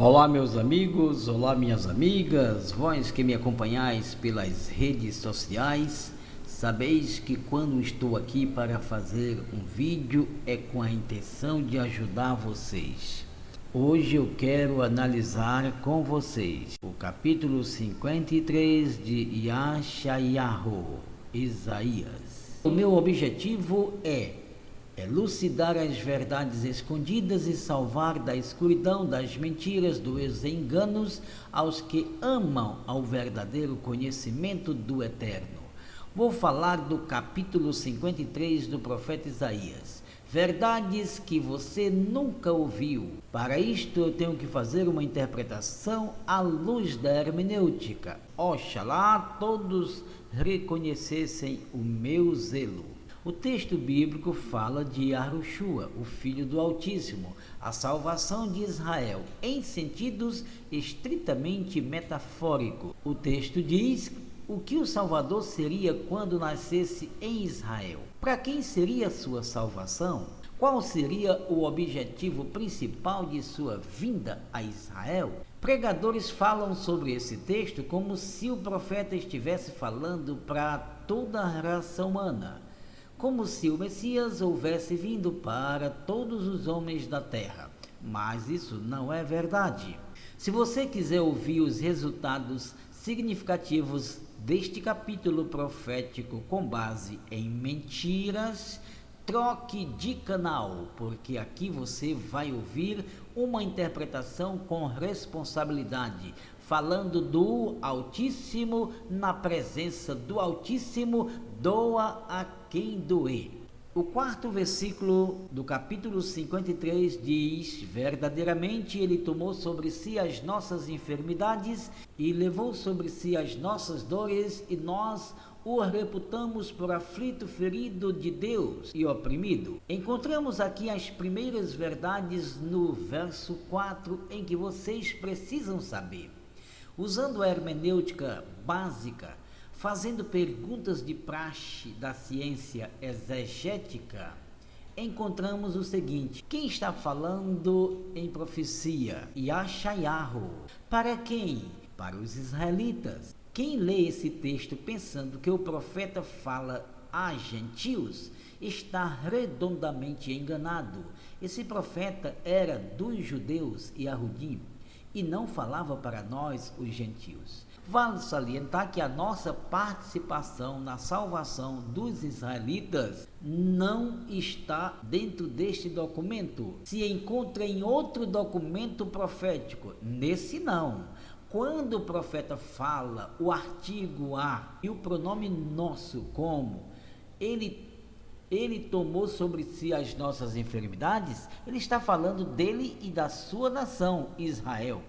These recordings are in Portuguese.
Olá, meus amigos, olá, minhas amigas, vós que me acompanhais pelas redes sociais, sabeis que quando estou aqui para fazer um vídeo é com a intenção de ajudar vocês. Hoje eu quero analisar com vocês o capítulo 53 de Yeshayahu, Isaías. O meu objetivo é elucidar as verdades escondidas e salvar da escuridão, das mentiras, dos enganos aos que amam ao verdadeiro conhecimento do Eterno. Vou falar do capítulo 53 do profeta Isaías. Verdades que você nunca ouviu. Para isto eu tenho que fazer uma interpretação à luz da hermenêutica. Oxalá todos reconhecessem o meu zelo. O texto bíblico fala de Yahushua, o Filho do Altíssimo, a salvação de Israel, em sentidos estritamente metafóricos. O texto diz o que o Salvador seria quando nascesse em Israel. Para quem seria sua salvação? Qual seria o objetivo principal de sua vinda a Israel? Pregadores falam sobre esse texto como se o profeta estivesse falando para toda a raça humana, como se o Messias houvesse vindo para todos os homens da terra. Mas isso não é verdade. Se você quiser ouvir os resultados significativos deste capítulo profético com base em mentiras, troque de canal, porque aqui você vai ouvir uma interpretação com responsabilidade, falando do Altíssimo, na presença do Altíssimo, doa a quem doer. O quarto versículo do capítulo 53 diz: verdadeiramente ele tomou sobre si as nossas enfermidades e levou sobre si as nossas dores, e nós o reputamos por aflito, ferido de Deus e oprimido. Encontramos aqui as primeiras verdades no verso 4, em que vocês precisam saber. Usando a hermenêutica básica, fazendo perguntas de praxe da ciência exegética, encontramos o seguinte: quem está falando em profecia? Yeshayahu. Para quem? Para os israelitas. Quem lê esse texto pensando que o profeta fala a gentios está redondamente enganado. Esse profeta era dos judeus e Yahudim e não falava para nós, os gentios. Vale salientar que a nossa participação na salvação dos israelitas não está dentro deste documento. Se encontra em outro documento profético, nesse não. Quando o profeta fala o artigo a e o pronome nosso, como ele tomou sobre si as nossas enfermidades, ele está falando dele e da sua nação, Israel.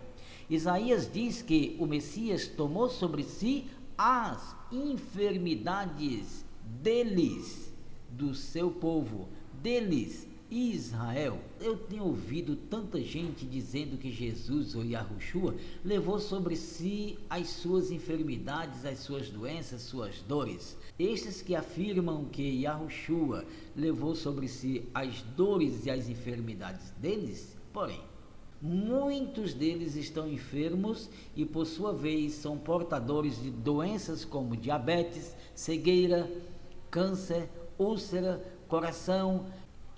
Isaías diz que o Messias tomou sobre si as enfermidades deles, do seu povo, deles, Israel. Eu tenho ouvido tanta gente dizendo que Jesus, ou Yahushua, levou sobre si as suas enfermidades, as suas doenças, suas dores. Estes que afirmam que Yahushua levou sobre si as dores e as enfermidades deles, porém, muitos deles estão enfermos e, por sua vez, são portadores de doenças como diabetes, cegueira, câncer, úlcera, coração,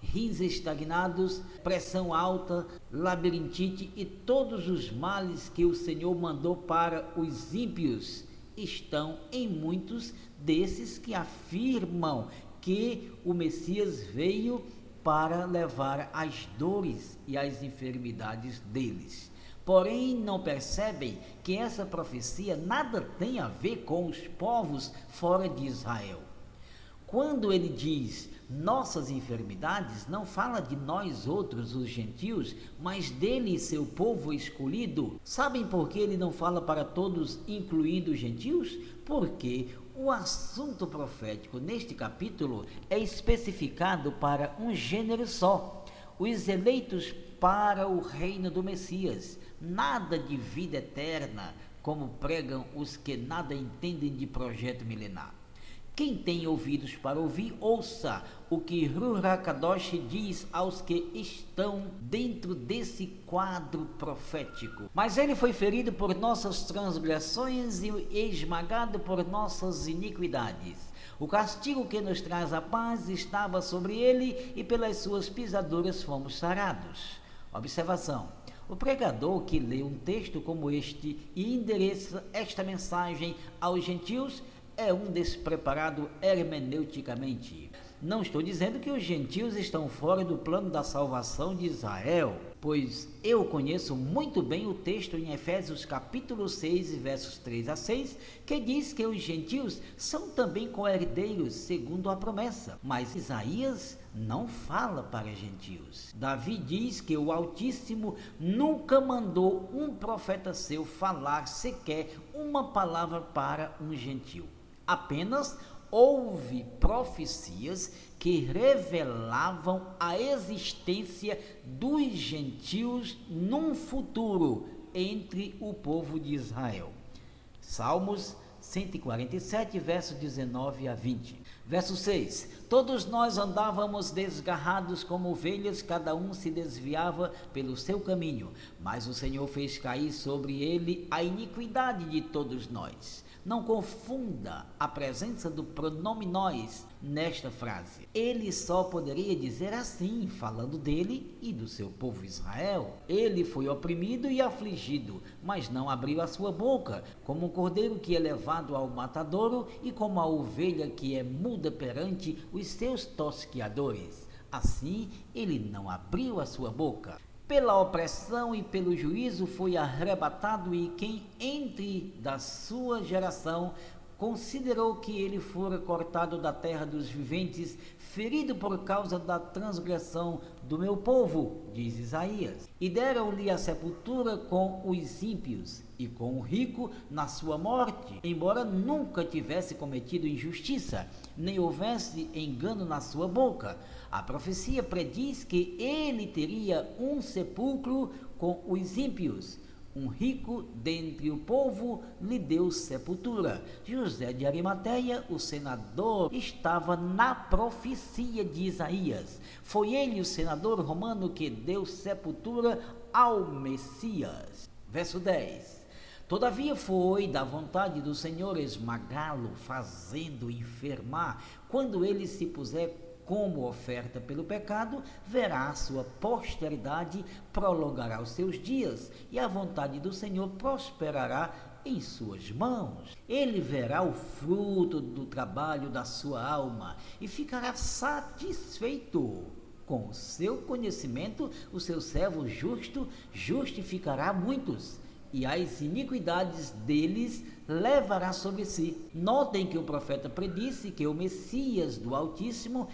rins estagnados, pressão alta, labirintite e todos os males que o Senhor mandou para os ímpios estão em muitos desses que afirmam que o Messias veio para levar as dores e as enfermidades deles. Porém, não percebem que essa profecia nada tem a ver com os povos fora de Israel. Quando ele diz nossas enfermidades, não fala de nós outros, os gentios, mas dele e seu povo escolhido. Sabem por que ele não fala para todos, incluindo os gentios? Porque o assunto profético neste capítulo é especificado para um gênero só: os eleitos para o reino do Messias. Nada de vida eterna, como pregam os que nada entendem de projeto milenar. Quem tem ouvidos para ouvir, ouça o que Ruach HaKadosh diz aos que estão dentro desse quadro profético. Mas ele foi ferido por nossas transgressões e esmagado por nossas iniquidades. O castigo que nos traz a paz estava sobre ele e pelas suas pisaduras fomos sarados. Observação. O pregador que lê um texto como este e endereça esta mensagem aos gentios é um despreparado hermeneuticamente. Não estou dizendo que os gentios estão fora do plano da salvação de Israel, pois eu conheço muito bem o texto em Efésios capítulo 6, versos 3 a 6, que diz que os gentios são também co-herdeiros segundo a promessa. Mas Isaías não fala para gentios. Davi diz que o Altíssimo nunca mandou um profeta seu falar sequer uma palavra para um gentio. Apenas houve profecias que revelavam a existência dos gentios num futuro entre o povo de Israel. Salmos 147, versos 19 a 20. Verso 6. Todos nós andávamos desgarrados como ovelhas, cada um se desviava pelo seu caminho, mas o Senhor fez cair sobre ele a iniquidade de todos nós. Não confunda a presença do pronome nós nesta frase. Ele só poderia dizer assim, falando dele e do seu povo Israel. Ele foi oprimido e afligido, mas não abriu a sua boca, como um cordeiro que é levado ao matadouro e como a ovelha que é muda perante os seus tosqueadores. Assim, ele não abriu a sua boca. Pela opressão e pelo juízo foi arrebatado, e quem entre da sua geração considerou que ele fora cortado da terra dos viventes, ferido por causa da transgressão do meu povo, diz Isaías. E deram-lhe a sepultura com os ímpios e com o rico na sua morte, embora nunca tivesse cometido injustiça, nem houvesse engano na sua boca. A profecia prediz que ele teria um sepulcro com os ímpios. Um rico dentre o povo lhe deu sepultura. José de Arimateia, o senador, estava na profecia de Isaías. Foi ele, o senador romano, que deu sepultura ao Messias. Verso 10. Todavia foi da vontade do Senhor esmagá-lo, fazendo enfermar. Quando ele se puser como oferta pelo pecado, verá a sua posteridade, prolongará os seus dias, e a vontade do Senhor prosperará em suas mãos. Ele verá o fruto do trabalho da sua alma e ficará satisfeito. Com o seu conhecimento, o seu servo justo justificará muitos, e as iniquidades deles levará sobre si. Notem que o profeta predisse que o Messias do Altíssimo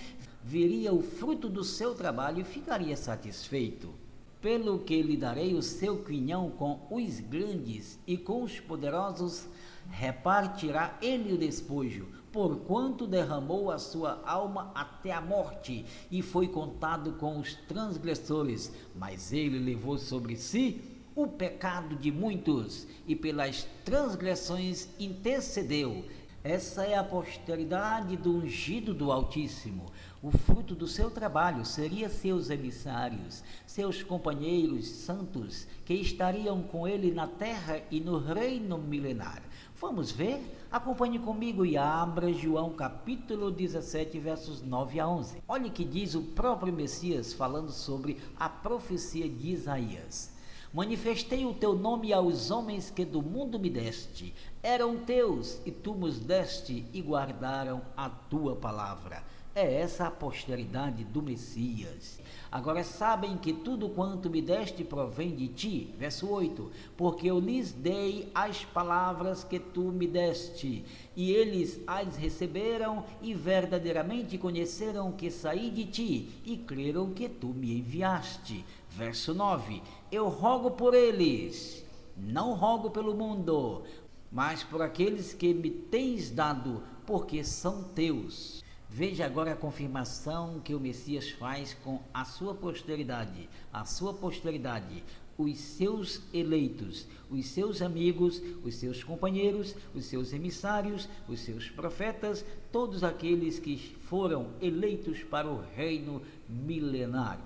veria o fruto do seu trabalho e ficaria satisfeito. Pelo que lhe darei o seu quinhão com os grandes, e com os poderosos repartirá ele o despojo, porquanto derramou a sua alma até a morte, e foi contado com os transgressores, mas ele levou sobre si o pecado de muitos, e pelas transgressões intercedeu. Essa é a posteridade do ungido do Altíssimo. O fruto do seu trabalho seria seus emissários, seus companheiros santos, que estariam com ele na terra e no reino milenar. Vamos ver? Acompanhe comigo e abra João capítulo 17, versos 9 a 11. Olha o que diz o próprio Messias falando sobre a profecia de Isaías. Manifestei o teu nome aos homens que do mundo me deste. Eram teus, e tu nos deste, e guardaram a tua palavra. É essa a posteridade do Messias. Agora sabem que tudo quanto me deste provém de ti. Verso 8. Porque eu lhes dei as palavras que tu me deste, e eles as receberam, e verdadeiramente conheceram que saí de ti, e creram que tu me enviaste. Verso 9. Eu rogo por eles, não rogo pelo mundo, mas por aqueles que me tens dado, porque são teus. Veja agora a confirmação que o Messias faz com a sua posteridade. A sua posteridade, os seus eleitos, os seus amigos, os seus companheiros, os seus emissários, os seus profetas, todos aqueles que foram eleitos para o reino milenário.